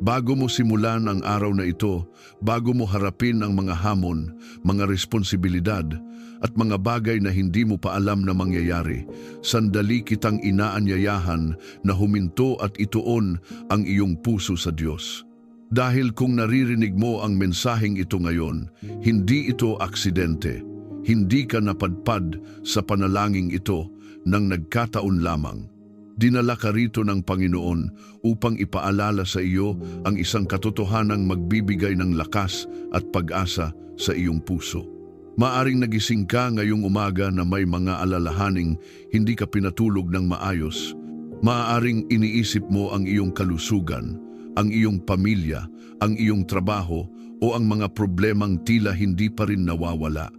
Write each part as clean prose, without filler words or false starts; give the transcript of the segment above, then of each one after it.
Bago mo simulan ang araw na ito, bago mo harapin ang mga hamon, mga responsibilidad, at mga bagay na hindi mo pa alam na mangyayari, sandali kitang inaanyayahan na huminto at ituon ang iyong puso sa Diyos. Dahil kung naririnig mo ang mensaheng ito ngayon, hindi ito aksidente. Hindi ka napadpad sa panalangin ito nang nagkataon lamang. Dinala ka rito ng Panginoon upang ipaalala sa iyo ang isang katotohanang magbibigay ng lakas at pag-asa sa iyong puso. Maaring nagising ka ngayong umaga na may mga alalahaning hindi ka pinatulog ng maayos. Maaring iniisip mo ang iyong kalusugan, ang iyong pamilya, ang iyong trabaho o ang mga problemang tila hindi pa rin nawawala.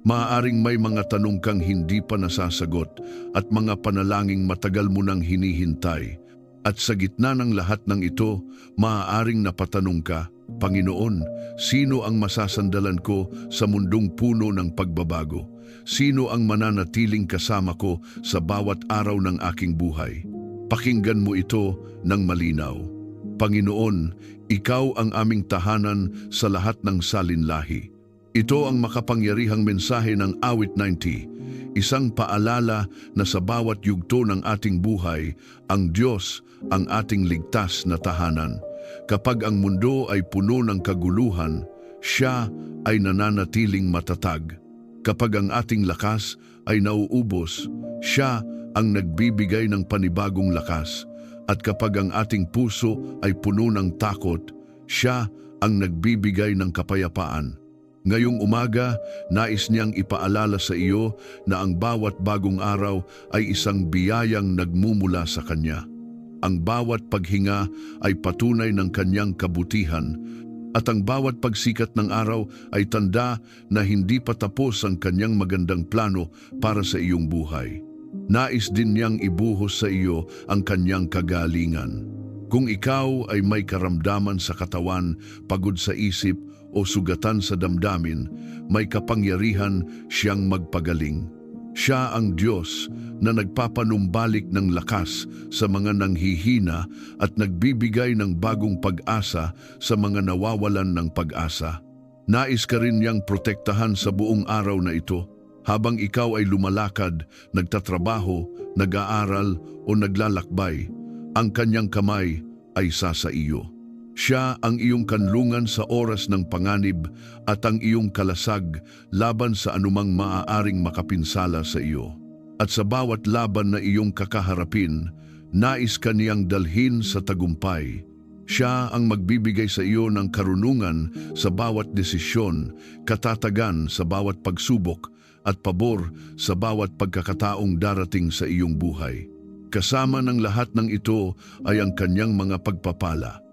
Maaaring may mga tanong kang hindi pa nasasagot at mga panalangin matagal mo nang hinihintay. At sa gitna ng lahat ng ito, maaaring napatanong ka, Panginoon, sino ang masasandalan ko sa mundong puno ng pagbabago? Sino ang mananatiling kasama ko sa bawat araw ng aking buhay? Pakinggan mo ito ng malinaw. Panginoon, Ikaw ang aming tahanan sa lahat ng salinlahi. Ito ang makapangyarihang mensahe ng Awit 90, isang paalala na sa bawat yugto ng ating buhay, ang Diyos ang ating ligtas na tahanan. Kapag ang mundo ay puno ng kaguluhan, Siya ay nananatiling matatag. Kapag ang ating lakas ay nauubos, Siya ang nagbibigay ng panibagong lakas. At kapag ang ating puso ay puno ng takot, Siya ang nagbibigay ng kapayapaan. Ngayong umaga, nais niyang ipaalala sa iyo na ang bawat bagong araw ay isang biyayang nagmumula sa Kanya. Ang bawat paghinga ay patunay ng Kanyang kabutihan, at ang bawat pagsikat ng araw ay tanda na hindi pa tapos ang Kanyang magandang plano para sa iyong buhay. Nais din niyang ibuhos sa iyo ang Kanyang kagalingan. Kung ikaw ay may karamdaman sa katawan, pagod sa isip, o sugatan sa damdamin, may kapangyarihan Siyang magpagaling. Siya ang Diyos na nagpapanumbalik ng lakas sa mga nanghihina at nagbibigay ng bagong pag-asa sa mga nawawalan ng pag-asa. Nais ka rin niyang protektahan sa buong araw na ito, habang ikaw ay lumalakad, nagtatrabaho, nag-aaral o naglalakbay. Ang Kanyang kamay ay sa iyo. Siya ang iyong kanlungan sa oras ng panganib at ang iyong kalasag laban sa anumang maaaring makapinsala sa iyo. At sa bawat laban na iyong kakaharapin, nais ka niyang dalhin sa tagumpay. Siya ang magbibigay sa iyo ng karunungan sa bawat desisyon, katatagan sa bawat pagsubok, at pabor sa bawat pagkakataong darating sa iyong buhay. Kasama ng lahat ng ito ay ang Kanyang mga pagpapala.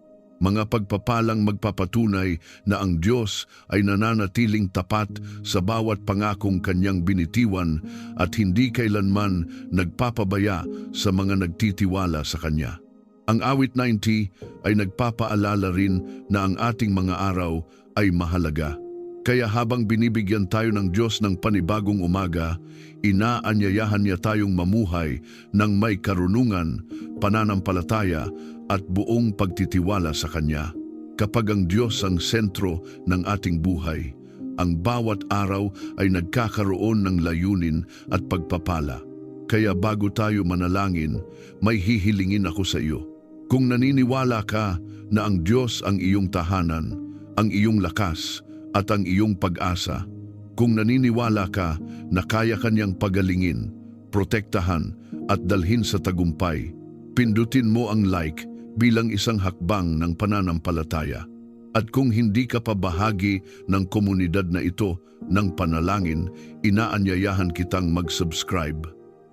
Mga pagpapalang magpapatunay na ang Diyos ay nananatiling tapat sa bawat pangakong Kanyang binitiwan at hindi kailanman nagpapabaya sa mga nagtitiwala sa Kanya. Ang Awit 90 ay nagpapaalala rin na ang ating mga araw ay mahalaga. Kaya habang binibigyan tayo ng Diyos ng panibagong umaga, inaanyayahan niya tayong mamuhay ng may karunungan, pananampalataya at buong pagtitiwala sa Kanya. Kapag ang Diyos ang sentro ng ating buhay, ang bawat araw ay nagkakaroon ng layunin at pagpapala. Kaya bago tayo manalangin, may hihilingin ako sa iyo. Kung naniniwala ka na ang Diyos ang iyong tahanan, ang iyong lakas, at ang iyong pag-asa, kung naniniwala ka na kaya Kanyang pagalingin, protektahan at dalhin sa tagumpay, pindutin mo ang like bilang isang hakbang ng pananampalataya. At kung hindi ka pa bahagi ng komunidad na ito ng panalangin, inaanyayahan kitang mag-subscribe.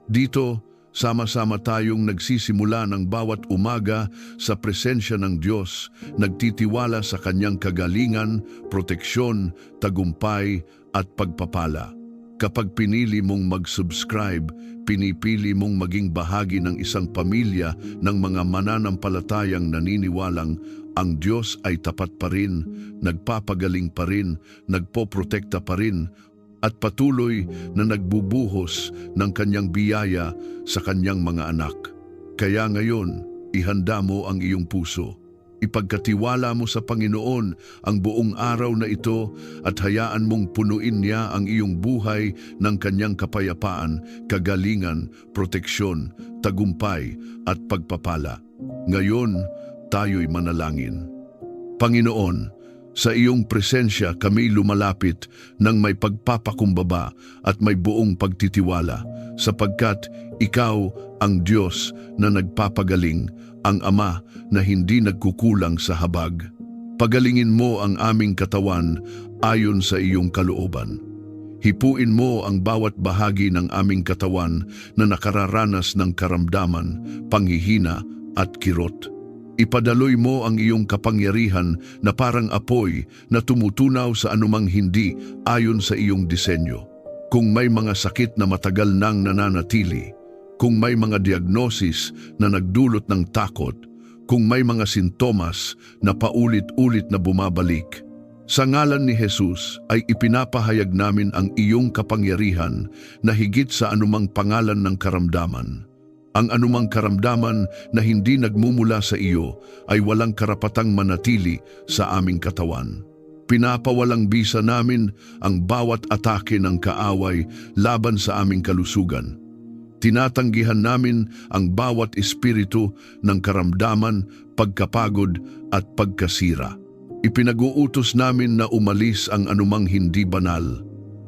Dito, sama-sama tayong nagsisimula ng bawat umaga sa presensya ng Diyos, nagtitiwala sa Kanyang kagalingan, proteksyon, tagumpay at pagpapala. Kapag pinili mong mag-subscribe, pinipili mong maging bahagi ng isang pamilya ng mga mananampalatayang naniniwalang ang Diyos ay tapat pa rin, nagpapagaling pa rin, nagpoprotekta pa rin, at patuloy na nagbubuhos ng Kanyang biyaya sa Kanyang mga anak. Kaya ngayon, ihanda mo ang iyong puso. Ipagkatiwala mo sa Panginoon ang buong araw na ito at hayaan mong punuin niya ang iyong buhay ng kanyang kapayapaan, kagalingan, proteksyon, tagumpay at pagpapala. Ngayon, tayo'y manalangin. Panginoon, sa iyong presensya kami lumalapit ng may pagpapakumbaba at may buong pagtitiwala, sapagkat ikaw ang Diyos na nagpapagaling, ang Ama na hindi nagkukulang sa habag. Pagalingin mo ang aming katawan ayon sa iyong kalooban. Hipuin mo ang bawat bahagi ng aming katawan na nakararanas ng karamdaman, panghihina at kirot. Ipadaloy mo ang iyong kapangyarihan na parang apoy na tumutunaw sa anumang hindi ayon sa iyong disenyo. Kung may mga sakit na matagal nang nananatili, kung may mga diagnosis na nagdulot ng takot, kung may mga sintomas na paulit-ulit na bumabalik, sa ngalan ni Jesus ay ipinapahayag namin ang iyong kapangyarihan na higit sa anumang pangalan ng karamdaman. Ang anumang karamdaman na hindi nagmumula sa iyo ay walang karapatang manatili sa aming katawan. Pinapawalang bisa namin ang bawat atake ng kaaway laban sa aming kalusugan. Tinatanggihan namin ang bawat espiritu ng karamdaman, pagkapagod at pagkasira. Ipinag-uutos namin na umalis ang anumang hindi banal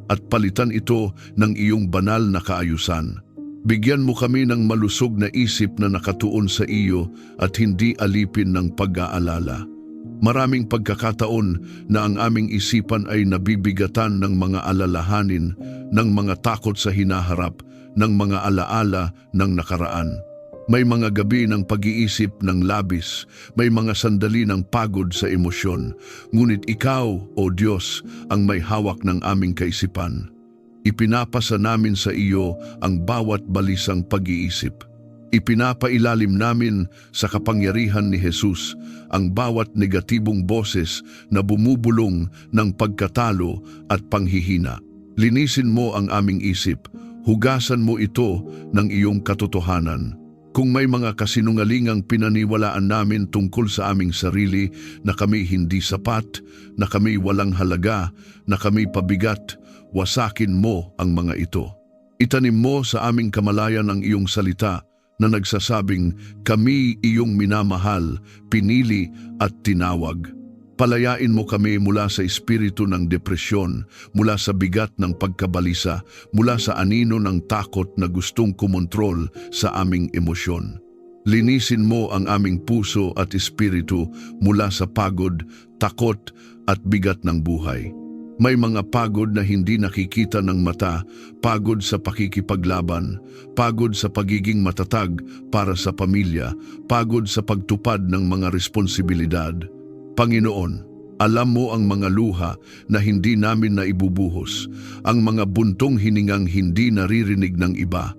at palitan ito ng iyong banal na kaayusan. Bigyan mo kami ng malusog na isip na nakatuon sa iyo at hindi alipin ng pag-aalala. Maraming pagkakataon na ang aming isipan ay nabibigatan ng mga alalahanin, ng mga takot sa hinaharap, ng mga alaala ng nakaraan. May mga gabi ng pag-iisip ng labis, may mga sandali ng pagod sa emosyon. Ngunit ikaw, O Diyos, ang may hawak ng aming kaisipan. Ipinapasa namin sa iyo ang bawat balisang pag-iisip. Ipinapailalim namin sa kapangyarihan ni Jesus ang bawat negatibong boses na bumubulong ng pagkatalo at panghihina. Linisin mo ang aming isip, hugasan mo ito ng iyong katotohanan. Kung may mga kasinungalingang pinaniwalaan namin tungkol sa aming sarili, na kami hindi sapat, na kami walang halaga, na kami pabigat, wasakin mo ang mga ito. Itanim mo sa aming kamalayan ang iyong salita na nagsasabing, kami iyong minamahal, pinili at tinawag. Palayain mo kami mula sa espiritu ng depresyon, mula sa bigat ng pagkabalisa, mula sa anino ng takot na gustong kumontrol sa aming emosyon. Linisin mo ang aming puso at espiritu mula sa pagod, takot at bigat ng buhay. May mga pagod na hindi nakikita ng mata, pagod sa pakikipaglaban, pagod sa pagiging matatag para sa pamilya, pagod sa pagtupad ng mga responsibilidad. Panginoon, alam mo ang mga luha na hindi namin naibubuhos, ang mga buntong hiningang hindi naririnig ng iba.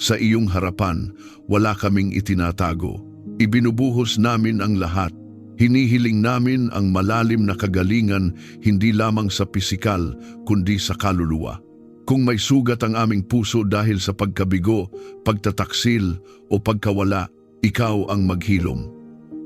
Sa iyong harapan, wala kaming itinatago. Ibinubuhos namin ang lahat. Hinihiling namin ang malalim na kagalingan hindi lamang sa pisikal kundi sa kaluluwa. Kung may sugat ang aming puso dahil sa pagkabigo, pagtataksil o pagkawala, ikaw ang maghilom.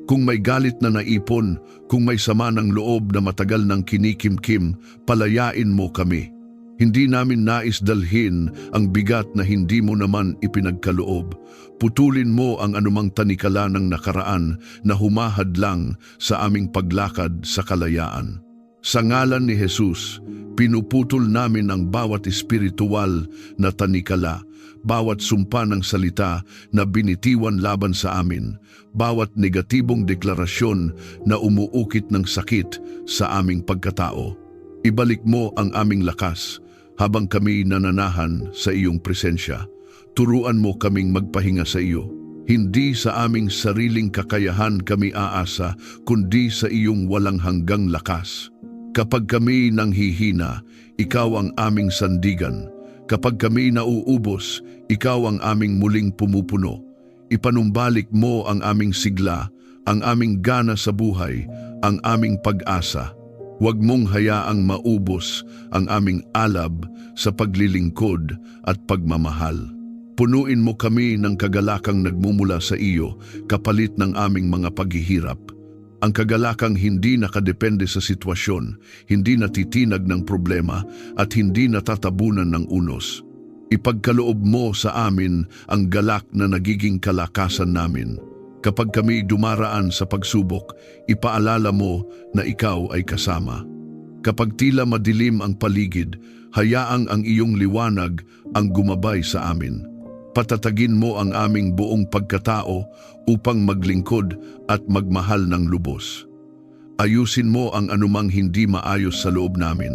Kung may galit na naipon, kung may sama ng loob na matagal ng kinikimkim, palayain mo kami. Hindi namin nais dalhin ang bigat na hindi mo naman ipinagkaloob. Putulin mo ang anumang tanikala ng nakaraan na humahadlang sa aming paglakad sa kalayaan. Sa ngalan ni Jesus, pinuputol namin ang bawat espiritual na tanikala, bawat sumpa ng salita na binitiwan laban sa amin, bawat negatibong deklarasyon na umuukit ng sakit sa aming pagkatao. Ibalik mo ang aming lakas habang kami nananahan sa iyong presensya. Turuan mo kaming magpahinga sa iyo. Hindi sa aming sariling kakayahan kami aasa, kundi sa iyong walang hanggang lakas. Kapag kami nanghihina, ikaw ang aming sandigan. Kapag kami nauubos, ikaw ang aming muling pumupuno. Ipanumbalik mo ang aming sigla, ang aming gana sa buhay, ang aming pag-asa. Huwag mong hayaang maubos ang aming alab sa paglilingkod at pagmamahal. Punuin mo kami ng kagalakang nagmumula sa iyo, kapalit ng aming mga paghihirap. Ang kagalakang hindi nakadepende sa sitwasyon, hindi natitinag ng problema at hindi natatabunan ng unos. Ipagkaloob mo sa amin ang galak na nagiging kalakasan namin. Kapag kami dumaraan sa pagsubok, ipaalala mo na ikaw ay kasama. Kapag tila madilim ang paligid, hayaang ang iyong liwanag ang gumabay sa amin. Patatagin mo ang aming buong pagkatao upang maglingkod at magmahal ng lubos. Ayusin mo ang anumang hindi maayos sa loob namin.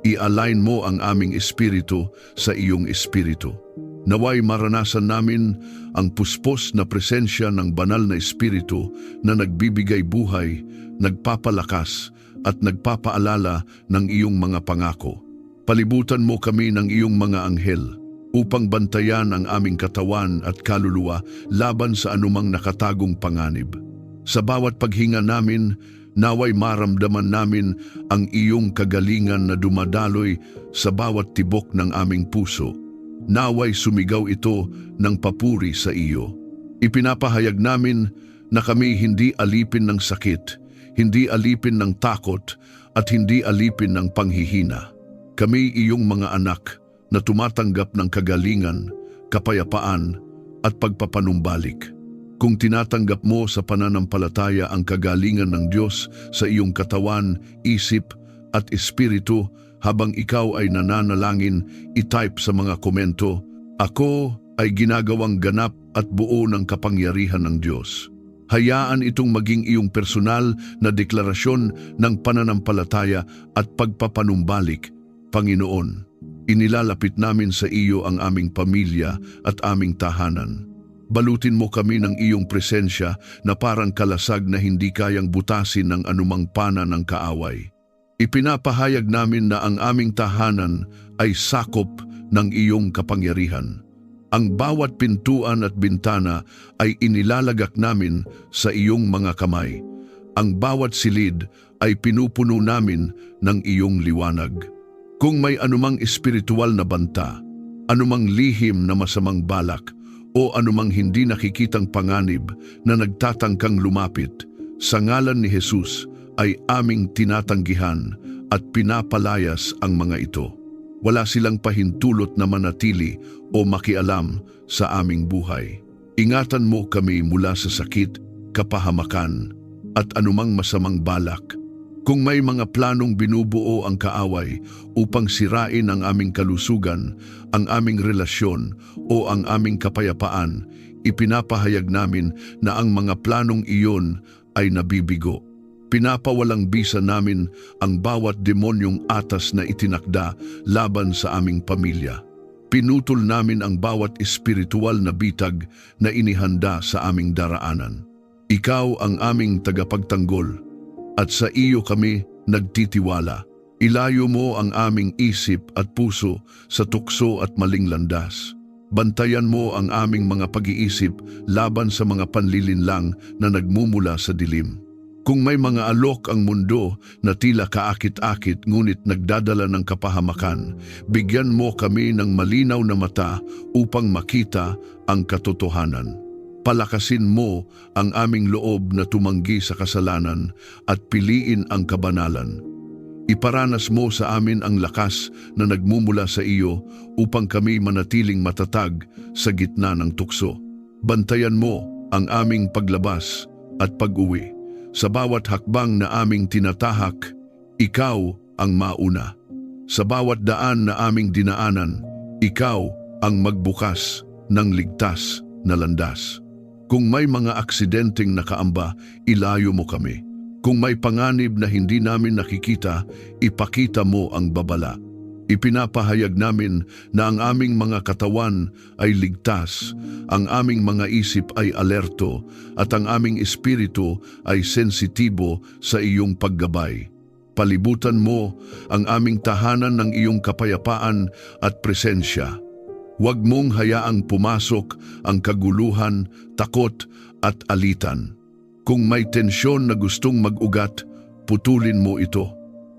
I-align mo ang aming espiritu sa iyong espiritu. Naway maranasan namin ang puspos na presensya ng banal na espiritu na nagbibigay buhay, nagpapalakas at nagpapaalala ng iyong mga pangako. Palibutan mo kami ng iyong mga anghel upang bantayan ang aming katawan at kaluluwa laban sa anumang nakatagong panganib. Sa bawat paghinga namin, naway maramdaman namin ang iyong kagalingan na dumadaloy sa bawat tibok ng aming puso. Naway sumigaw ito ng papuri sa iyo. Ipinapahayag namin na kami hindi alipin ng sakit, hindi alipin ng takot at hindi alipin ng panghihina. Kami iyong mga anak na tumatanggap ng kagalingan, kapayapaan at pagpapanumbalik. Kung tinatanggap mo sa pananampalataya ang kagalingan ng Diyos sa iyong katawan, isip at espiritu habang ikaw ay nananalangin, i-type sa mga komento, "Ako ay ginagawang ganap at buo ng kapangyarihan ng Diyos." Hayaan itong maging iyong personal na deklarasyon ng pananampalataya at pagpapanumbalik. Panginoon, inilalapit namin sa iyo ang aming pamilya at aming tahanan. Balutin mo kami ng iyong presensya na parang kalasag na hindi kayang butasin ng anumang pana ng kaaway. Ipinapahayag namin na ang aming tahanan ay sakop ng iyong kapangyarihan. Ang bawat pintuan at bintana ay inilalagak namin sa iyong mga kamay. Ang bawat silid ay pinupuno namin ng iyong liwanag. Kung may anumang espiritual na banta, anumang lihim na masamang balak, o anumang hindi nakikitang panganib na nagtatangkang lumapit, sa ngalan ni Jesus ay aming tinatanggihan at pinapalayas ang mga ito. Wala silang pahintulot na manatili o makialam sa aming buhay. Ingatan mo kami mula sa sakit, kapahamakan at anumang masamang balak. Kung may mga planong binubuo ang kaaway upang sirain ang aming kalusugan, ang aming relasyon o ang aming kapayapaan, ipinapahayag namin na ang mga planong iyon ay nabibigo. Pinapawalang bisa namin ang bawat demonyong atas na itinakda laban sa aming pamilya. Pinutol namin ang bawat espiritual na bitag na inihanda sa aming daraanan. Ikaw ang aming tagapagtanggol, at sa iyo kami nagtitiwala. Ilayo mo ang aming isip at puso sa tukso at maling landas. Bantayan mo ang aming mga pag-iisip laban sa mga panlilinlang na nagmumula sa dilim. Kung may mga alok ang mundo na tila kaakit-akit ngunit nagdadala ng kapahamakan, bigyan mo kami ng malinaw na mata upang makita ang katotohanan. Palakasin mo ang aming loob na tumanggi sa kasalanan at piliin ang kabanalan. Iparanas mo sa amin ang lakas na nagmumula sa iyo upang kami manatiling matatag sa gitna ng tukso. Bantayan mo ang aming paglabas at pag-uwi. Sa bawat hakbang na aming tinatahak, ikaw ang mauna. Sa bawat daan na aming dinaanan, ikaw ang magbukas ng ligtas na landas. Kung may mga aksidenteng nakaamba, ilayo mo kami. Kung may panganib na hindi namin nakikita, ipakita mo ang babala. Ipinapahayag namin na ang aming mga katawan ay ligtas, ang aming mga isip ay alerto, at ang aming espiritu ay sensitibo sa iyong paggabay. Palibutan mo ang aming tahanan ng iyong kapayapaan at presensya. Huwag mong hayaang pumasok ang kaguluhan, takot at alitan. Kung may tensyon na gustong mag-ugat, putulin mo ito.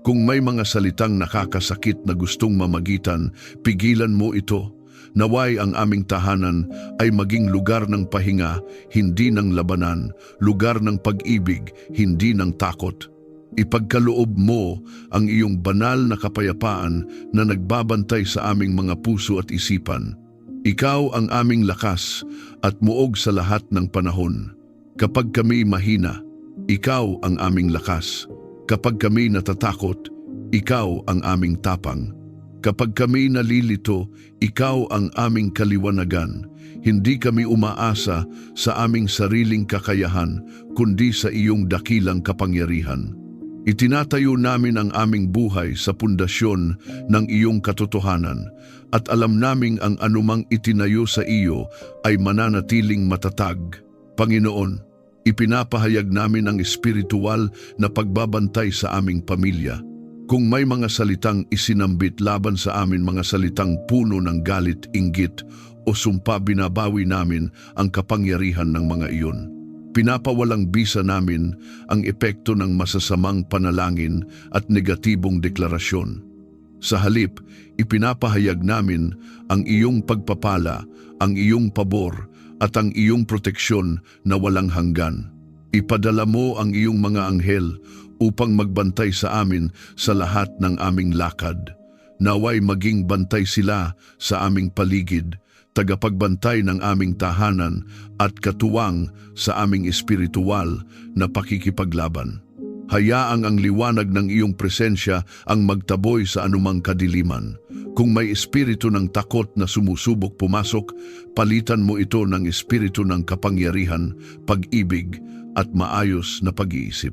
Kung may mga salitang nakakasakit na gustong mamagitan, pigilan mo ito. Naway ang aming tahanan ay maging lugar ng pahinga, hindi ng labanan, lugar ng pag-ibig, hindi ng takot. Ipagkaloob mo ang iyong banal na kapayapaan na nagbabantay sa aming mga puso at isipan. Ikaw ang aming lakas at muog sa lahat ng panahon. Kapag kami mahina, ikaw ang aming lakas. Kapag kami natatakot, ikaw ang aming tapang. Kapag kami nalilito, ikaw ang aming kaliwanagan. Hindi kami umaasa sa aming sariling kakayahan, kundi sa iyong dakilang kapangyarihan. Itinatayo namin ang aming buhay sa pundasyon ng iyong katotohanan at alam naming ang anumang itinayo sa iyo ay mananatiling matatag. Panginoon, ipinapahayag namin ang espiritual na pagbabantay sa aming pamilya. Kung may mga salitang isinambit laban sa amin, mga salitang puno ng galit, inggit o sumpa, binabawi namin ang kapangyarihan ng mga iyon. Pinapawalang bisa namin ang epekto ng masasamang panalangin at negatibong deklarasyon. Sa halip, ipinapahayag namin ang iyong pagpapala, ang iyong pabor at ang iyong proteksyon na walang hanggan. Ipadala mo ang iyong mga anghel upang magbantay sa amin sa lahat ng aming lakad. Naway maging bantay sila sa aming paligid, tagapagbantay ng aming tahanan at katuwang sa aming espiritual na pakikipaglaban. Hayaang ang liwanag ng iyong presensya ang magtaboy sa anumang kadiliman. Kung may espiritu ng takot na sumusubok pumasok, palitan mo ito ng espiritu ng kapangyarihan, pag-ibig at maayos na pag-iisip.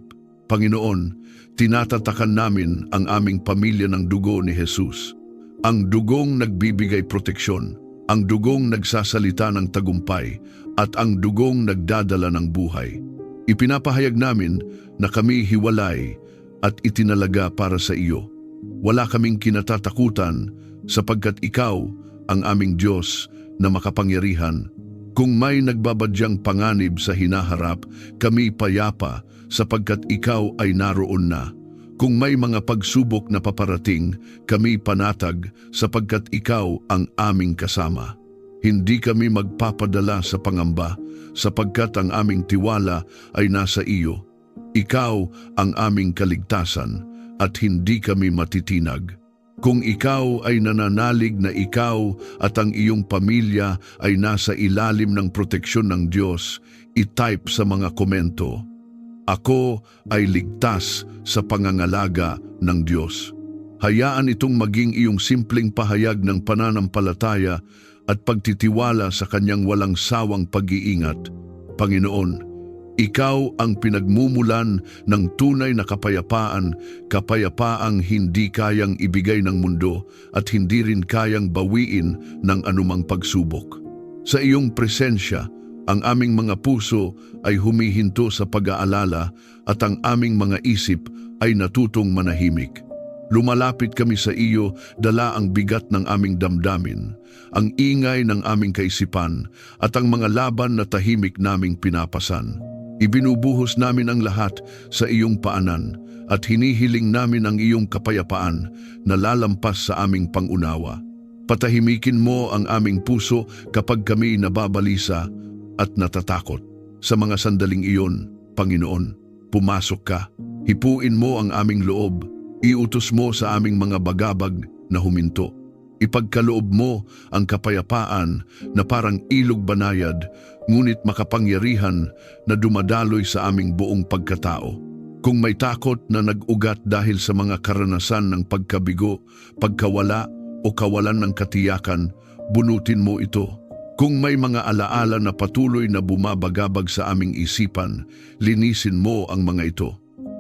Panginoon, tinatatakan namin ang aming pamilya ng dugo ni Jesus. Ang dugong nagbibigay proteksyon, ang dugong nagsasalita ng tagumpay, at ang dugong nagdadala ng buhay. Ipinapahayag namin na kami hiwalay at itinalaga para sa iyo. Wala kaming kinatatakutan sapagkat ikaw ang aming Diyos na makapangyarihan. Kung may nagbabadyang panganib sa hinaharap, kami payapa sapagkat ikaw ay naroon na. Kung may mga pagsubok na paparating, kami panatag sapagkat ikaw ang aming kasama. Hindi kami magpapadala sa pangamba sapagkat ang aming tiwala ay nasa iyo. Ikaw ang aming kaligtasan at hindi kami matitinag. Kung ikaw ay nananalig na ikaw at ang iyong pamilya ay nasa ilalim ng proteksyon ng Diyos, i-type sa mga komento, "Ako ay ligtas sa pangangalaga ng Diyos." Hayaan itong maging iyong simpleng pahayag ng pananampalataya at pagtitiwala sa kanyang walang sawang pag-iingat. Panginoon, ikaw ang pinagmumulan ng tunay na kapayapaan, kapayapaang hindi kayang ibigay ng mundo at hindi rin kayang bawiin ng anumang pagsubok. Sa iyong presensya, ang aming mga puso ay humihinto sa pag-aalala at ang aming mga isip ay natutong manahimik. Lumalapit kami sa iyo, dala ang bigat ng aming damdamin, ang ingay ng aming kaisipan at ang mga laban na tahimik naming pinapasan. Ibinubuhos namin ang lahat sa iyong paanan at hinihiling namin ang iyong kapayapaan na lalampas sa aming pangunawa. Patahimikin mo ang aming puso kapag kami nababalisa at natatakot. Sa mga sandaling iyon, Panginoon, pumasok ka. Hipuin mo ang aming loob. Iutos mo sa aming mga bagabag na huminto. Ipagkaloob mo ang kapayapaan na parang ilog banayad, ngunit makapangyarihan na dumadaloy sa aming buong pagkatao. Kung may takot na nag-ugat dahil sa mga karanasan ng pagkabigo, pagkawala o kawalan ng katiyakan, bunutin mo ito. Kung may mga alaala na patuloy na bumabagabag sa aming isipan, linisin mo ang mga ito.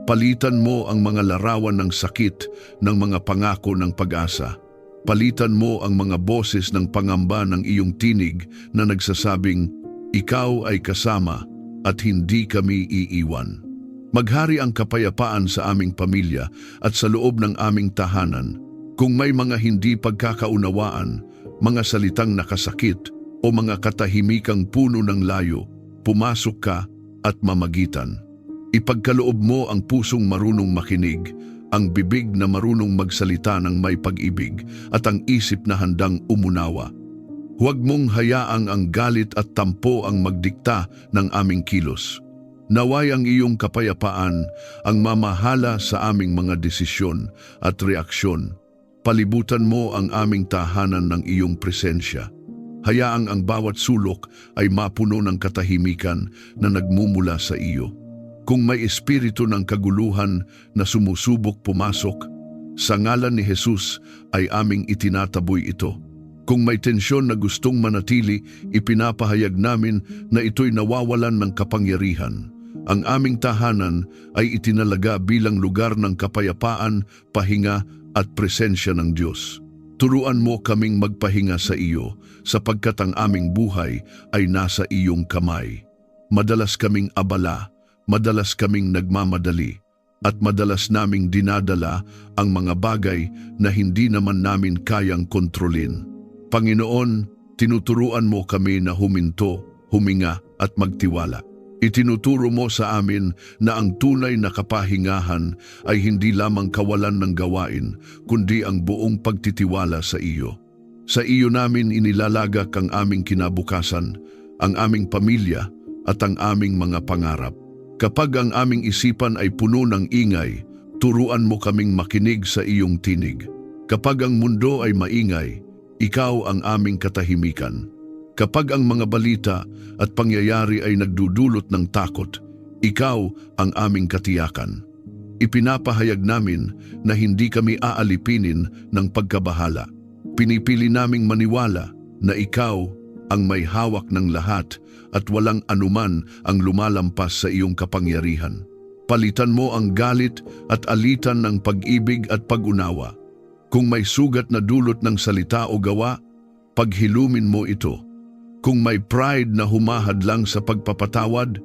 Palitan mo ang mga larawan ng sakit ng mga pangako ng pag-asa. Palitan mo ang mga boses ng pangamba ng iyong tinig na nagsasabing, "Ikaw ay kasama at hindi kami iiwan." Maghari ang kapayapaan sa aming pamilya at sa loob ng aming tahanan. Kung may mga hindi pagkakaunawaan, mga salitang nakasakit o mga katahimikang puno ng layo, pumasok ka at mamagitan. Ipagkaloob mo ang pusong marunong makinig, ang bibig na marunong magsalita ng may pag-ibig at ang isip na handang umunawa. Huwag mong hayaang ang galit at tampo ang magdikta ng aming kilos. Naway ang iyong kapayapaan ang mamahala sa aming mga desisyon at reaksyon. Palibutan mo ang aming tahanan ng iyong presensya. Hayaang ang bawat sulok ay mapuno ng katahimikan na nagmumula sa iyo. Kung may espiritu ng kaguluhan na sumusubok pumasok, sa ngalan ni Jesus ay aming itinataboy ito. Kung may tensyon na gustong manatili, ipinapahayag namin na ito'y nawawalan ng kapangyarihan. Ang aming tahanan ay itinalaga bilang lugar ng kapayapaan, pahinga at presensya ng Diyos. Turuan mo kaming magpahinga sa iyo, sapagkat ang aming buhay ay nasa iyong kamay. Madalas kaming abala, madalas kaming nagmamadali, at madalas naming dinadala ang mga bagay na hindi naman namin kayang kontrolin. Panginoon, tinuturuan mo kami na huminto, huminga at magtiwala. Itinuturo mo sa amin na ang tunay na kapahingahan ay hindi lamang kawalan ng gawain, kundi ang buong pagtitiwala sa iyo. Sa iyo namin inilalagak ang aming kinabukasan, ang aming pamilya at ang aming mga pangarap. Kapag ang aming isipan ay puno ng ingay, turuan mo kaming makinig sa iyong tinig. Kapag ang mundo ay maingay, ikaw ang aming katahimikan. Kapag ang mga balita at pangyayari ay nagdudulot ng takot, ikaw ang aming katiyakan. Ipinapahayag namin na hindi kami aalipinin ng pagkabahala. Pinipili naming maniwala na ikaw ang may hawak ng lahat at walang anuman ang lumalampas sa iyong kapangyarihan. Palitan mo ang galit at alitan ng pag-ibig at pag-unawa. Kung may sugat na dulot ng salita o gawa, paghilumin mo ito. Kung may pride na humahadlang sa pagpapatawad,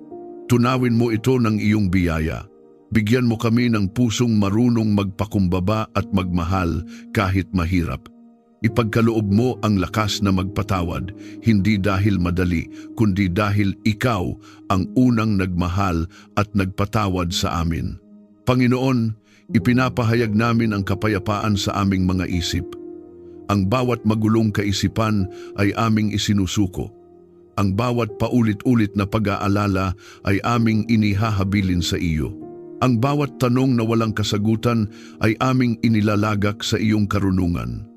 tunawin mo ito ng iyong biyaya. Bigyan mo kami ng pusong marunong magpakumbaba at magmahal kahit mahirap. Ipagkaloob mo ang lakas na magpatawad, hindi dahil madali, kundi dahil ikaw ang unang nagmahal at nagpatawad sa amin. Panginoon, ipinapahayag namin ang kapayapaan sa aming mga isip. Ang bawat magulong kaisipan ay aming isinusuko. Ang bawat paulit-ulit na pag-aalala ay aming inihahabilin sa iyo. Ang bawat tanong na walang kasagutan ay aming inilalagak sa iyong karunungan.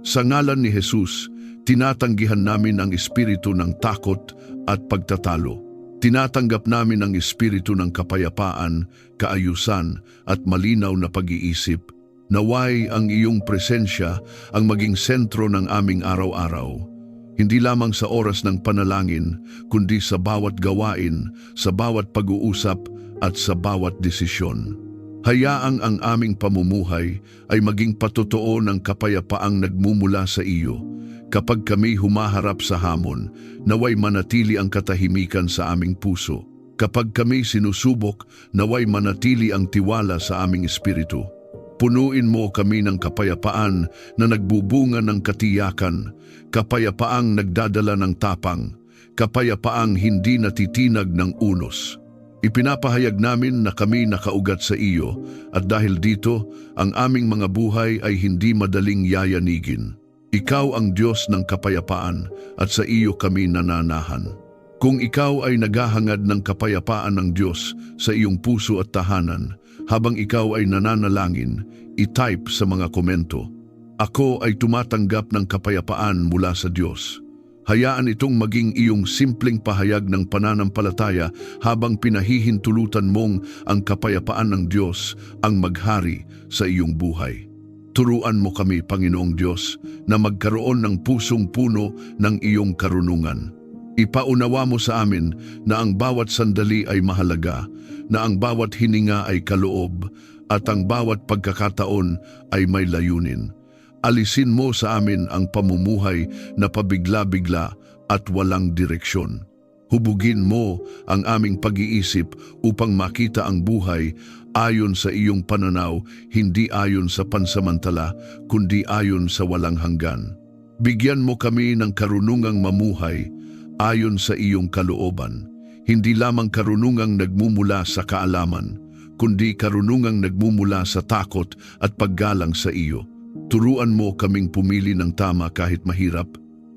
Sa ngalan ni Jesus, tinatanggihan namin ang espiritu ng takot at pagtatalo. Tinatanggap namin ang espiritu ng kapayapaan, kaayusan at malinaw na pag-iisip. Naway ang iyong presensya ang maging sentro ng aming araw-araw. Hindi lamang sa oras ng panalangin, kundi sa bawat gawain, sa bawat pag-uusap at sa bawat desisyon. Hayaang ang aming pamumuhay ay maging patotoo ng kapayapaang nagmumula sa iyo. Kapag kami humaharap sa hamon, naway manatili ang katahimikan sa aming puso. Kapag kami sinusubok, naway manatili ang tiwala sa aming espiritu. Punuin mo kami ng kapayapaan na nagbubunga ng katiyakan, kapayapaang nagdadala ng tapang, kapayapaang hindi natitinag ng unos. Ipinapahayag namin na kami nakaugat sa iyo at dahil dito, ang aming mga buhay ay hindi madaling yayanigin. Ikaw ang Diyos ng kapayapaan at sa iyo kami nananahan. Kung ikaw ay naghahangad ng kapayapaan ng Diyos sa iyong puso at tahanan, habang ikaw ay nananalangin, i-type sa mga komento, "Ako ay tumatanggap ng kapayapaan mula sa Diyos." Hayaan itong maging iyong simpleng pahayag ng pananampalataya habang pinahihintulutan mong ang kapayapaan ng Diyos ang maghari sa iyong buhay. Turuan mo kami, Panginoong Diyos, na magkaroon ng pusong puno ng iyong karunungan. Ipaunawa mo sa amin na ang bawat sandali ay mahalaga, na ang bawat hininga ay kaloob, at ang bawat pagkakataon ay may layunin. Alisin mo sa amin ang pamumuhay na pabigla-bigla at walang direksyon. Hubugin mo ang aming pag-iisip upang makita ang buhay ayon sa iyong pananaw, hindi ayon sa pansamantala, kundi ayon sa walang hanggan. Bigyan mo kami ng karunungang mamuhay ayon sa iyong kalooban, hindi lamang karunungang nagmumula sa kaalaman, kundi karunungang nagmumula sa takot at paggalang sa iyo. Turuan mo kaming pumili ng tama kahit mahirap.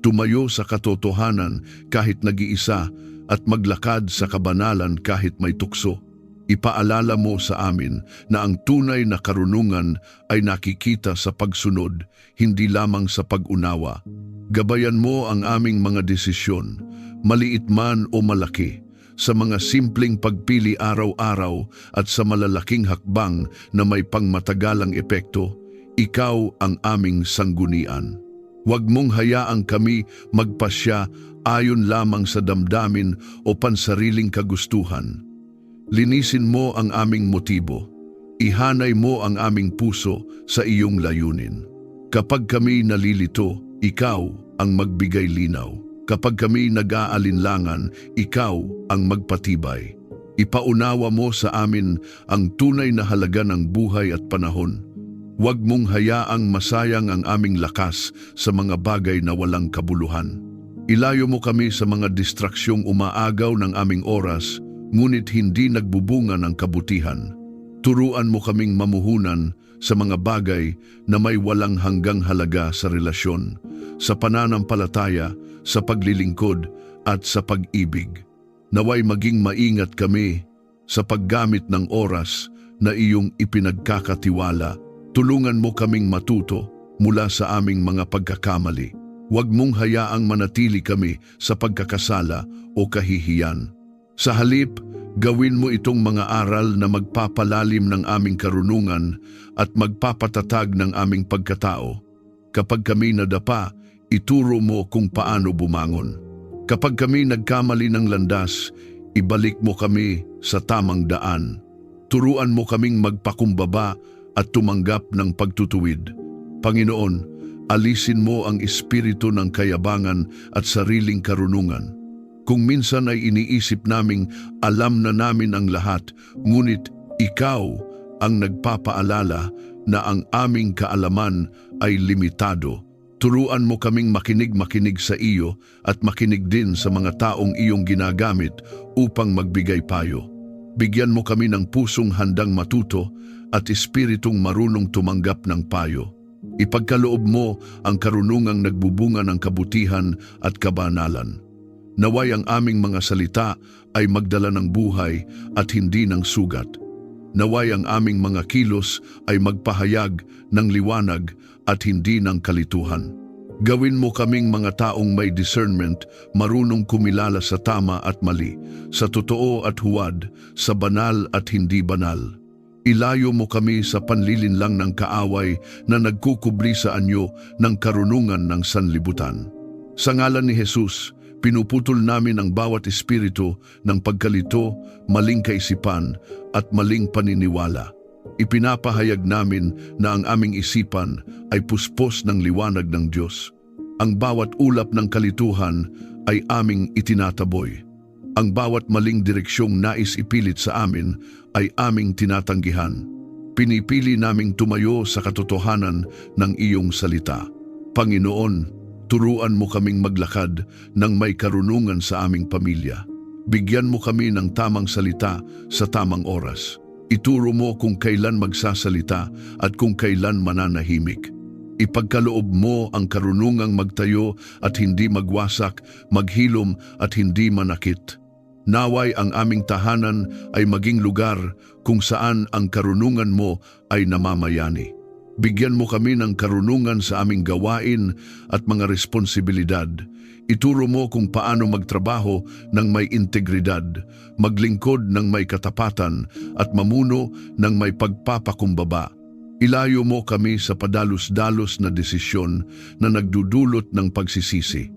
tumayo sa katotohanan kahit nag-iisa at maglakad sa kabanalan kahit may tukso. Ipaalala mo sa amin na ang tunay na karunungan ay nakikita sa pagsunod, hindi lamang sa pag-unawa. Gabayan mo ang aming mga desisyon, maliit man o malaki, sa mga simpleng pagpili araw-araw at sa malalaking hakbang na may pangmatagalang epekto. Ikaw ang aming sanggunian. Huwag mong hayaang kami magpasya ayon lamang sa damdamin o pansariling kagustuhan. Linisin mo ang aming motibo. Ihanay mo ang aming puso sa iyong layunin. Kapag kami nalilito, ikaw ang magbigay linaw. Kapag kami nag-aalinlangan, ikaw ang magpatibay. Ipaunawa mo sa amin ang tunay na halaga ng buhay at panahon. Huwag mong hayaang masayang ang aming lakas sa mga bagay na walang kabuluhan. Ilayo mo kami sa mga distraksyong umaagaw ng aming oras, ngunit hindi nagbubunga ng kabutihan. Turuan mo kaming mamuhunan sa mga bagay na may walang hanggang halaga sa relasyon, sa pananampalataya, sa paglilingkod at sa pag-ibig. Naway maging maingat kami sa paggamit ng oras na iyong ipinagkakatiwala. Tulungan mo kaming matuto mula sa aming mga pagkakamali. Huwag mong hayaang manatili kami sa pagkakasala o kahihiyan. Sa halip, gawin mo itong mga aral na magpapalalim ng aming karunungan at magpapatatag ng aming pagkatao. Kapag kami nadapa, ituro mo kung paano bumangon. Kapag kami nagkamali ng landas, ibalik mo kami sa tamang daan. Turuan mo kaming magpakumbaba at tumanggap ng pagtutuwid. Panginoon, alisin mo ang espiritu ng kayabangan at sariling karunungan. Kung minsan ay iniisip naming alam na namin ang lahat, ngunit ikaw ang nagpapaalala na ang aming kaalaman ay limitado. Turuan mo kaming makinig sa iyo at makinig din sa mga taong iyong ginagamit upang magbigay payo. Bigyan mo kami ng pusong handang matuto at espiritong marunong tumanggap ng payo. Ipagkaloob mo ang karunungang nagbubunga ng kabutihan at kabanalan. Naway ang aming mga salita ay magdala ng buhay at hindi ng sugat. Naway ang aming mga kilos ay magpahayag ng liwanag at hindi ng kalituhan. Gawin mo kaming mga taong may discernment, marunong kumilala sa tama at mali, sa totoo at huwad, sa banal at hindi banal. Ilayo mo kami sa panlilinlang ng kaaway na nagkukubli sa anyo ng karunungan ng sanlibutan. Sa ngalan ni Jesus, pinuputol namin ang bawat espiritu ng pagkalito, maling kaisipan at maling paniniwala. Ipinapahayag namin na ang aming isipan ay puspos ng liwanag ng Diyos. Ang bawat ulap ng kalituhan ay aming itinataboy. Ang bawat maling direksyong nais ipilit sa amin ay aming tinatanggihan. Pinipili naming tumayo sa katotohanan ng iyong salita. Panginoon, turuan mo kaming maglakad ng may karunungan sa aming pamilya. Bigyan mo kami ng tamang salita sa tamang oras. Ituro mo kung kailan magsasalita at kung kailan mananahimik. Ipagkaloob mo ang karunungang magtayo at hindi magwasak, maghilom at hindi manakit. Naway ang aming tahanan ay maging lugar kung saan ang karunungan mo ay namamayani. Bigyan mo kami ng karunungan sa aming gawain at mga responsibilidad. Ituro mo kung paano magtrabaho ng may integridad, maglingkod ng may katapatan, at mamuno ng may pagpapakumbaba. Ilayo mo kami sa padalos-dalos na desisyon na nagdudulot ng pagsisisi.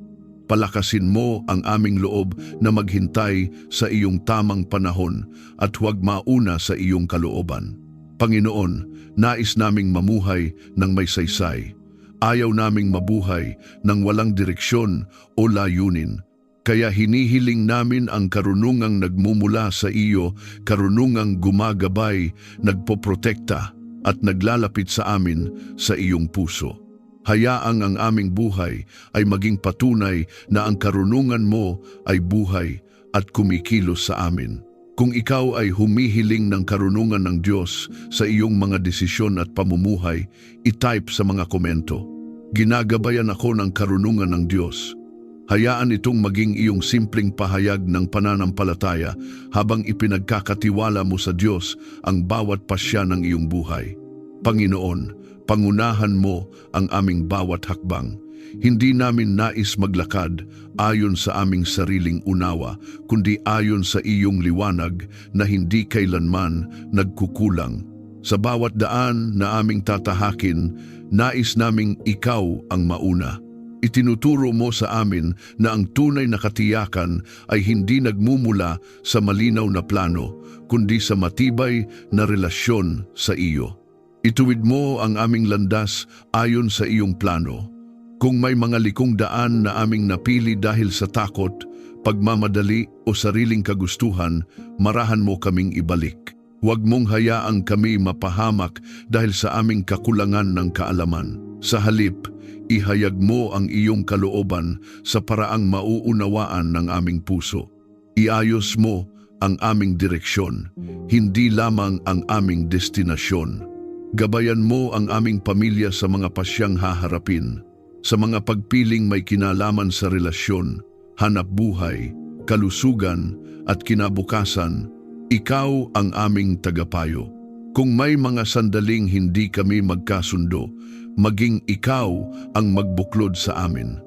Palakasin mo ang aming loob na maghintay sa iyong tamang panahon at huwag mauna sa iyong kalooban. Panginoon, nais naming mamuhay ng may saysay. Ayaw naming mabuhay ng walang direksyon o layunin. Kaya hinihiling namin ang karunungang nagmumula sa iyo, karunungang gumagabay, nagpoprotekta at naglalapit sa amin sa iyong puso. Hayaang ang aming buhay ay maging patunay na ang karunungan mo ay buhay at kumikilos sa amin. Kung ikaw ay humihiling ng karunungan ng Diyos sa iyong mga desisyon at pamumuhay, i-type sa mga komento. Ginagabayan ako ng karunungan ng Diyos. Hayaan itong maging iyong simpleng pahayag ng pananampalataya habang ipinagkakatiwala mo sa Diyos ang bawat pasya ng iyong buhay. Panginoon, pangunahan mo ang aming bawat hakbang. Hindi namin nais maglakad ayon sa aming sariling unawa, kundi ayon sa iyong liwanag na hindi kailanman nagkukulang. Sa bawat daan na aming tatahakin, nais naming ikaw ang mauna. Itinuturo mo sa amin na ang tunay na katiyakan ay hindi nagmumula sa malinaw na plano, kundi sa matibay na relasyon sa iyo. Ituwid mo ang aming landas ayon sa iyong plano. Kung may mga likong daan na aming napili dahil sa takot, pagmamadali o sariling kagustuhan, marahan mo kaming ibalik. Huwag mong hayaang kami mapahamak dahil sa aming kakulangan ng kaalaman. Sa halip, ihayag mo ang iyong kalooban sa paraang mauunawaan ng aming puso. Iayos mo ang aming direksyon, hindi lamang ang aming destinasyon. Gabayan mo ang aming pamilya sa mga pasyang haharapin, sa mga pagpiling may kinalaman sa relasyon, hanap buhay, kalusugan at kinabukasan. Ikaw ang aming tagapayo. Kung may mga sandaling hindi kami magkasundo, maging ikaw ang magbuklod sa amin.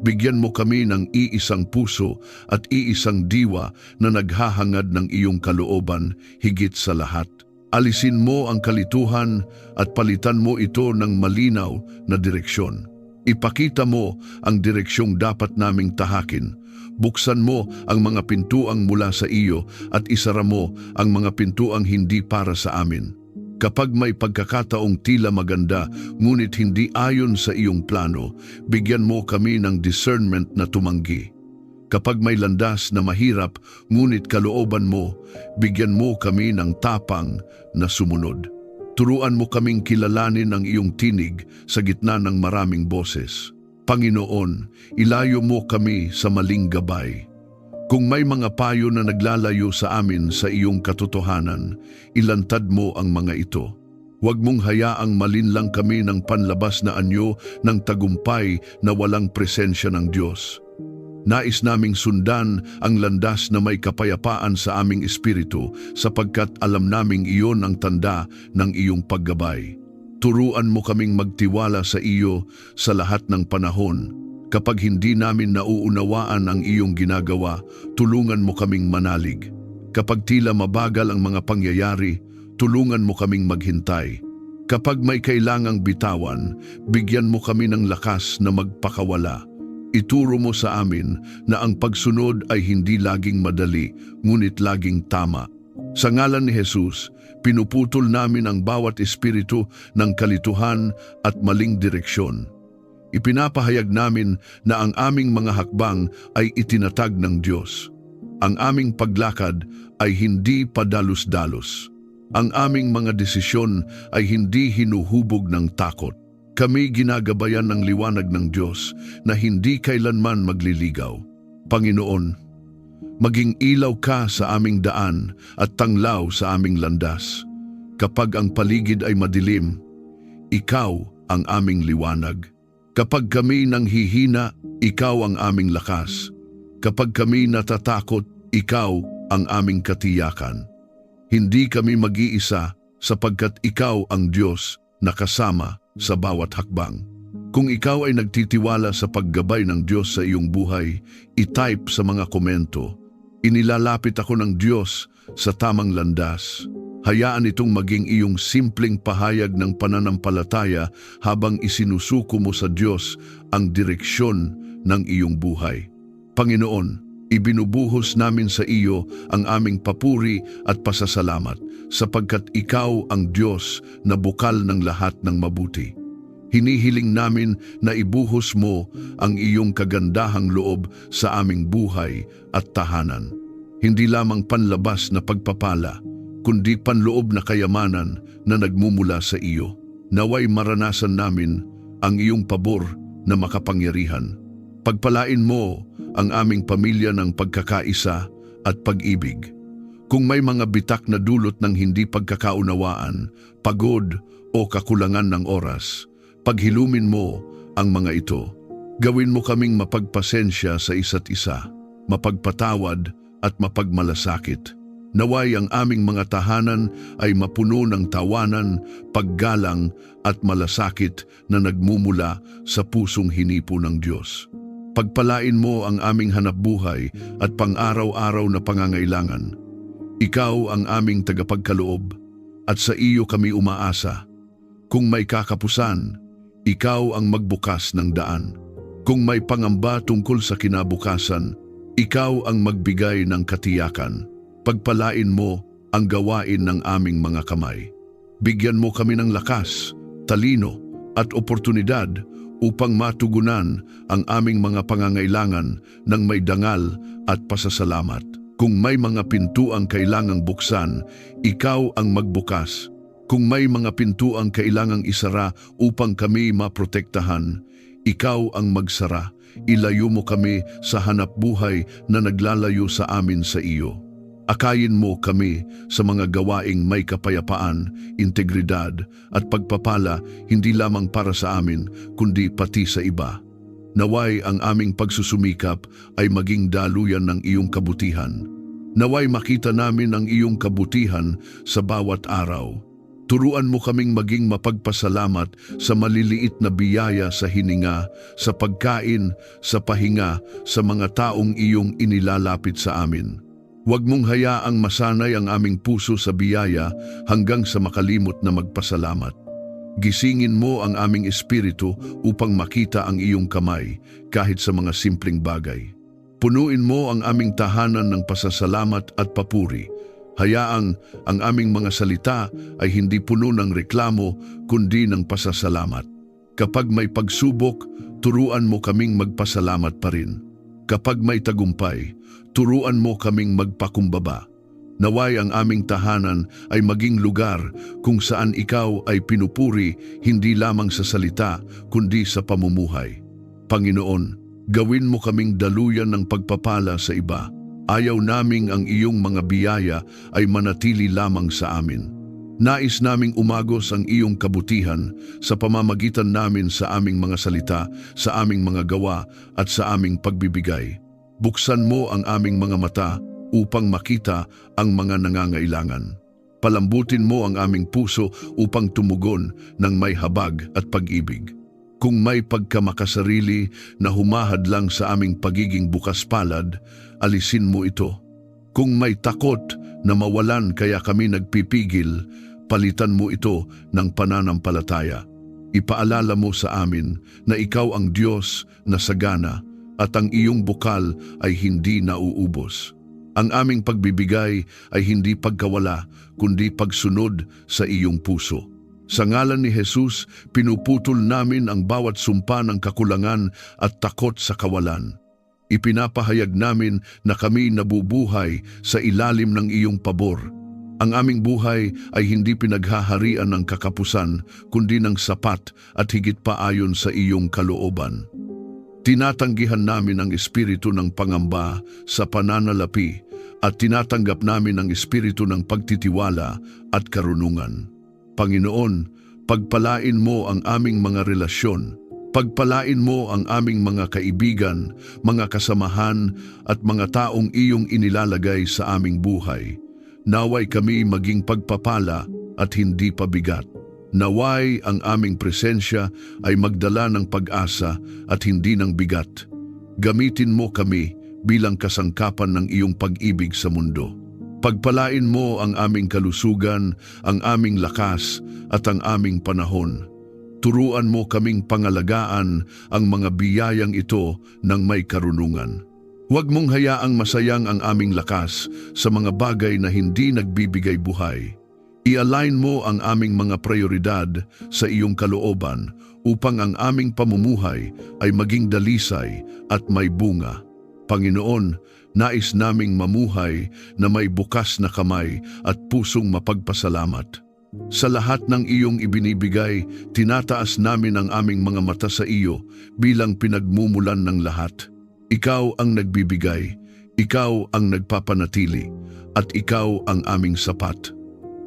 Bigyan mo kami ng iisang puso at iisang diwa na naghahangad ng iyong kalooban higit sa lahat. Alisin mo ang kalituhan at palitan mo ito ng malinaw na direksyon. Ipakita mo ang direksyong dapat naming tahakin. Buksan mo ang mga pintuang mula sa iyo at isara mo ang mga pintuang hindi para sa amin. Kapag may pagkakataong tila maganda, ngunit hindi ayon sa iyong plano, bigyan mo kami ng discernment na tumanggi. Kapag may landas na mahirap, ngunit kalooban mo, bigyan mo kami ng tapang na sumunod. Turuan mo kaming kilalanin ang iyong tinig sa gitna ng maraming boses. Panginoon, ilayo mo kami sa maling gabay. Kung may mga payo na naglalayo sa amin sa iyong katotohanan, ilantad mo ang mga ito. Huwag mong hayaang malinlang kami ng panlabas na anyo ng tagumpay na walang presensya ng Diyos. Nais naming sundan ang landas na may kapayapaan sa aming espiritu sapagkat alam naming iyon ang tanda ng iyong paggabay. Turuan mo kaming magtiwala sa iyo sa lahat ng panahon. Kapag hindi namin nauunawaan ang iyong ginagawa, tulungan mo kaming manalig. Kapag tila mabagal ang mga pangyayari, tulungan mo kaming maghintay. Kapag may kailangang bitawan, bigyan mo kami ng lakas na magpakawala. Ituro mo sa amin na ang pagsunod ay hindi laging madali, ngunit laging tama. Sa ngalan ni Jesus, pinuputol namin ang bawat espiritu ng kalituhan at maling direksyon. Ipinapahayag namin na ang aming mga hakbang ay itinatag ng Diyos. Ang aming paglakad ay hindi padalos-dalos. Ang aming mga desisyon ay hindi hinuhubog ng takot. Kami ginagabayan ng liwanag ng Diyos na hindi kailanman magliligaw. Panginoon, maging ilaw ka sa aming daan at tanglaw sa aming landas. Kapag ang paligid ay madilim, ikaw ang aming liwanag. Kapag kami nanghihina, ikaw ang aming lakas. Kapag kami natatakot, ikaw ang aming katiyakan. Hindi kami mag-iisa sapagkat ikaw ang Diyos na kasama sa bawat hakbang. Kung ikaw ay nagtitiwala sa paggabay ng Diyos sa iyong buhay, i-type sa mga komento, inilalapit ako ng Diyos sa tamang landas. Hayaan itong maging iyong simpleng pahayag ng pananampalataya habang isinusuko mo sa Diyos ang direksyon ng iyong buhay. Panginoon, ibinubuhos namin sa iyo ang aming papuri at pasasalamat sapagkat ikaw ang Diyos na bukal ng lahat ng mabuti. Hinihiling namin na ibuhos mo ang iyong kagandahang loob sa aming buhay at tahanan. Hindi lamang panlabas na pagpapala, kundi panloob na kayamanan na nagmumula sa iyo. Naway maranasan namin ang iyong pabor na makapangyarihan. Pagpalain mo ang aming pamilya ng pagkakaisa at pag-ibig. Kung may mga bitak na dulot ng hindi pagkakaunawaan, pagod o kakulangan ng oras, paghilumin mo ang mga ito. Gawin mo kaming mapagpasensya sa isa't isa, mapagpatawad at mapagmalasakit. Naway ang aming mga tahanan ay mapuno ng tawanan, paggalang at malasakit na nagmumula sa pusong hinipo ng Diyos. Pagpalain mo ang aming hanapbuhay at pang-araw-araw na pangangailangan. Ikaw ang aming tagapagkaloob at sa iyo kami umaasa. Kung may kakapusan, ikaw ang magbukas ng daan. Kung may pangamba tungkol sa kinabukasan, ikaw ang magbigay ng katiyakan. Pagpalain mo ang gawain ng aming mga kamay. Bigyan mo kami ng lakas, talino at oportunidad upang matugunan ang aming mga pangangailangan ng may dangal at pasasalamat. Kung may mga pintuang kailangang buksan, ikaw ang magbukas. Kung may mga pintuang kailangang isara upang kami maprotektahan, ikaw ang magsara. Ilayo mo kami sa hanapbuhay na naglalayo sa amin sa iyo. Akayin mo kami sa mga gawaing may kapayapaan, integridad at pagpapala hindi lamang para sa amin kundi pati sa iba. Naway ang aming pagsusumikap ay maging daluyan ng iyong kabutihan. Naway makita namin ang iyong kabutihan sa bawat araw. Turuan mo kaming maging mapagpasalamat sa maliliit na biyaya sa hininga, sa pagkain, sa pahinga, sa mga taong iyong inilalapit sa amin. Huwag mong hayaang masanay ang aming puso sa biyaya hanggang sa makalimot na magpasalamat. Gisingin mo ang aming espiritu upang makita ang iyong kamay kahit sa mga simpleng bagay. Punuin mo ang aming tahanan ng pasasalamat at papuri. Hayaang ang aming mga salita ay hindi puno ng reklamo kundi ng pasasalamat. Kapag may pagsubok, turuan mo kaming magpasalamat pa rin. Kapag may tagumpay, turuan mo kaming magpakumbaba. Naway ang aming tahanan ay maging lugar kung saan ikaw ay pinupuri hindi lamang sa salita kundi sa pamumuhay. Panginoon, gawin mo kaming daluyan ng pagpapala sa iba. Ayaw naming ang iyong mga biyaya ay manatili lamang sa amin. Nais naming umagos ang iyong kabutihan sa pamamagitan namin sa aming mga salita, sa aming mga gawa at sa aming pagbibigay. Buksan mo ang aming mga mata upang makita ang mga nangangailangan. Palambutin mo ang aming puso upang tumugon ng may habag at pag-ibig. Kung may pagkamakasarili na humahadlang sa aming pagiging bukas palad, alisin mo ito. Kung may takot na mawalan kaya kami nagpipigil, palitan mo ito ng pananampalataya. Ipaalala mo sa amin na ikaw ang Diyos na sagana at ang iyong bukal ay hindi nauubos. Ang aming pagbibigay ay hindi pagkawala kundi pagsunod sa iyong puso. Sa ngalan ni Jesus, pinuputol namin ang bawat sumpa ng kakulangan at takot sa kawalan. Ipinapahayag namin na kami nabubuhay sa ilalim ng iyong pabor. Ang aming buhay ay hindi pinaghaharian ng kakapusan, kundi ng sapat at higit pa ayon sa iyong kalooban. Tinatanggihan namin ang espiritu ng pangamba sa pananalapi at tinatanggap namin ang espiritu ng pagtitiwala at karunungan. Panginoon, pagpalain mo ang aming mga relasyon. Pagpalain mo ang aming mga kaibigan, mga kasamahan at mga taong iyong inilalagay sa aming buhay. Naway kami maging pagpapala at hindi pabigat. Naway ang aming presensya ay magdala ng pag-asa at hindi ng bigat. Gamitin mo kami bilang kasangkapan ng iyong pag-ibig sa mundo. Pagpalain mo ang aming kalusugan, ang aming lakas at ang aming panahon. Turuan mo kaming pangalagaan ang mga biyayang ito ng may karunungan. Huwag mong hayaang masayang ang aming lakas sa mga bagay na hindi nagbibigay buhay. I-align mo ang aming mga prioridad sa iyong kalooban upang ang aming pamumuhay ay maging dalisay at may bunga. Panginoon, nais naming mamuhay na may bukas na kamay at pusong mapagpasalamat. Sa lahat ng iyong ibinibigay, tinataas namin ang aming mga mata sa iyo bilang pinagmumulan ng lahat. Ikaw ang nagbibigay, ikaw ang nagpapanatili, at ikaw ang aming sapat.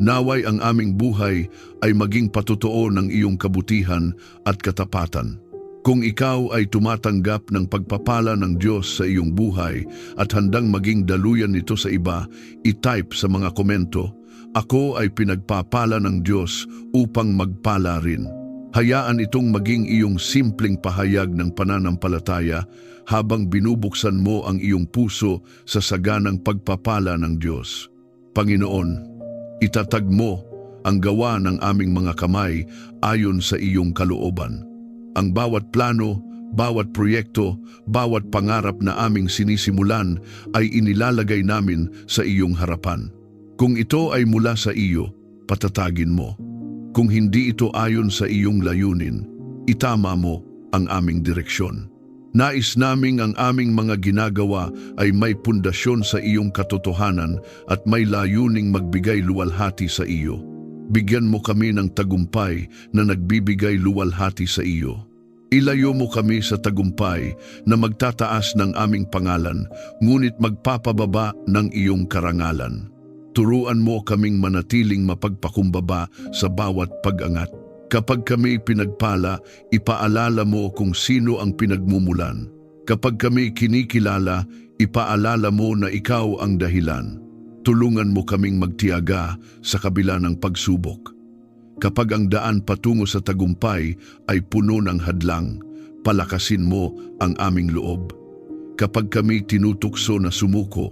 Naway ang aming buhay ay maging patotoo ng iyong kabutihan at katapatan. Kung ikaw ay tumatanggap ng pagpapala ng Diyos sa iyong buhay at handang maging daluyan nito sa iba, i-type sa mga komento, "Ako ay pinagpapala ng Diyos upang magpala rin." Hayaan itong maging iyong simpleng pahayag ng pananampalataya habang binubuksan mo ang iyong puso sa saganang pagpapala ng Diyos. Panginoon, itatag mo ang gawa ng aming mga kamay ayon sa iyong kalooban. Ang bawat plano, bawat proyekto, bawat pangarap na aming sinisimulan ay inilalagay namin sa iyong harapan. Kung ito ay mula sa iyo, patatagin mo. Kung hindi ito ayon sa iyong layunin, itama mo ang aming direksyon. Nais naming ang aming mga ginagawa ay may pundasyon sa iyong katotohanan at may layuning magbigay luwalhati sa iyo. Bigyan mo kami ng tagumpay na nagbibigay luwalhati sa iyo. Ilayo mo kami sa tagumpay na magtataas ng aming pangalan, ngunit magpapababa ng iyong karangalan. Turuan mo kaming manatiling mapagpakumbaba sa bawat pag-angat. Kapag kami pinagpala, ipaalala mo kung sino ang pinagmumulan. Kapag kami kinikilala, ipaalala mo na ikaw ang dahilan. Tulungan mo kaming magtiyaga sa kabila ng pagsubok. Kapag ang daan patungo sa tagumpay ay puno ng hadlang, palakasin mo ang aming loob. Kapag kami tinutukso na sumuko,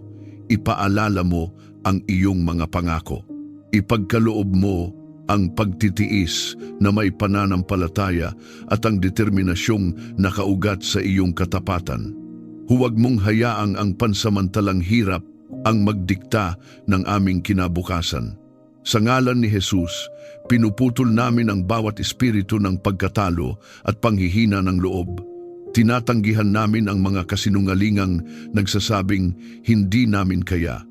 ipaalala mo ang iyong mga pangako. Ipagkaloob mo ang pagtitiis na may pananampalataya at ang determinasyong nakaugat sa iyong katapatan. Huwag mong hayaang ang pansamantalang hirap ang magdikta ng aming kinabukasan. Sa ngalan ni Jesus, pinuputol namin ang bawat espiritu ng pagkatalo at panghihina ng loob. Tinatanggihan namin ang mga kasinungalingang nagsasabing hindi namin kaya.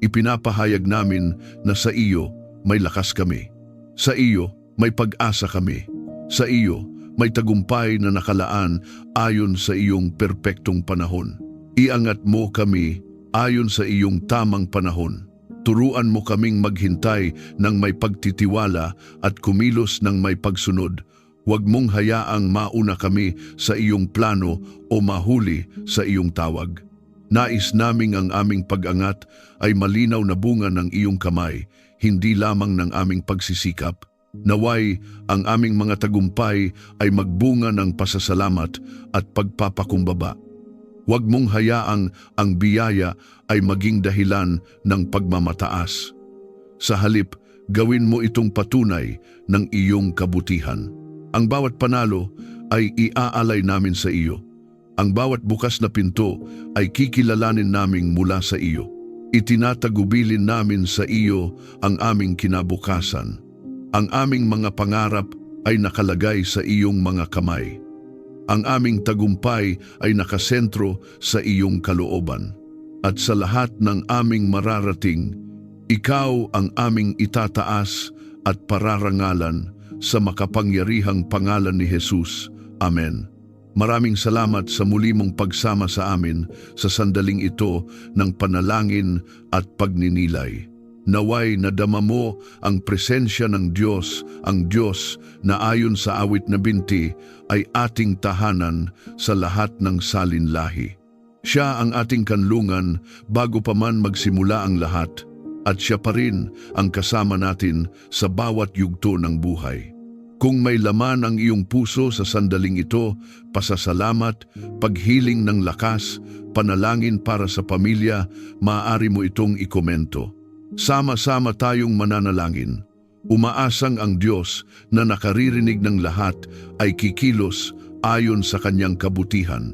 Ipinapahayag namin na sa iyo may lakas kami. Sa iyo may pag-asa kami. Sa iyo may tagumpay na nakalaan ayon sa iyong perpektong panahon. Iangat mo kami ayon sa iyong tamang panahon. Turuan mo kaming maghintay ng may pagtitiwala at kumilos ng may pagsunod. Huwag mong hayaang mauna kami sa iyong plano o mahuli sa iyong tawag. Nais naming ang aming pag-angat ay malinaw na bunga ng iyong kamay, hindi lamang ng aming pagsisikap. Naway ang aming mga tagumpay ay magbunga ng pasasalamat at pagpapakumbaba. Huwag mong hayaang ang biyaya ay maging dahilan ng pagmamataas. Sa halip, gawin mo itong patunay ng iyong kabutihan. Ang bawat panalo ay iaalay namin sa iyo. Ang bawat bukas na pinto ay kikilalanin naming mula sa iyo. Itinatagubilin namin sa iyo ang aming kinabukasan. Ang aming mga pangarap ay nakalagay sa iyong mga kamay. Ang aming tagumpay ay nakasentro sa iyong kalooban. At sa lahat ng aming mararating, ikaw ang aming itataas at pararangalan sa makapangyarihang pangalan ni Jesus. Amen. Maraming salamat sa muli mong pagsama sa amin sa sandaling ito ng panalangin at pagninilay. Naway nadama mo ang presensya ng Diyos, ang Diyos na ayon sa awit na 20 ay ating tahanan sa lahat ng salinlahi. Siya ang ating kanlungan bago pa man magsimula ang lahat, at siya pa rin ang kasama natin sa bawat yugto ng buhay. Kung may laman ang iyong puso sa sandaling ito, pasasalamat, paghiling ng lakas, panalangin para sa pamilya, maaari mo itong ikomento. Sama-sama tayong mananalangin. Umaasang ang Diyos na nakaririnig ng lahat ay kikilos ayon sa kanyang kabutihan.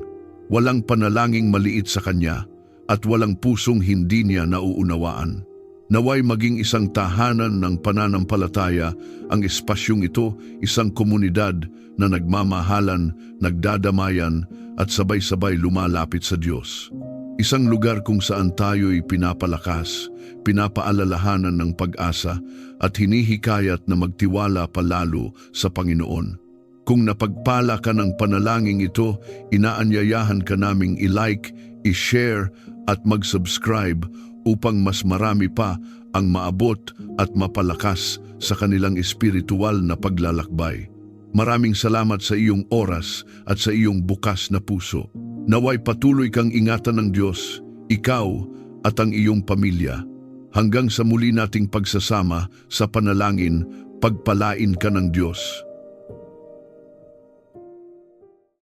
Walang panalangin maliit sa kanya at walang pusong hindi niya nauunawaan. Naway maging isang tahanan ng pananampalataya ang espasyong ito, isang komunidad na nagmamahalan, nagdadamayan at sabay-sabay lumalapit sa Diyos. Isang lugar kung saan tayo'y pinapalakas, pinapaalalahanan ng pag-asa at hinihikayat na magtiwala palalo sa Panginoon. Kung napagpala ka ng panalangin ito, inaanyayahan ka naming i-like, i-share at mag-subscribe upang mas marami pa ang maabot at mapalakas sa kanilang espiritual na paglalakbay. Maraming salamat sa iyong oras at sa iyong bukas na puso. Naway patuloy kang ingatan ng Diyos, ikaw at ang iyong pamilya. Hanggang sa muli nating pagsasama sa panalangin, pagpalain ka ng Diyos.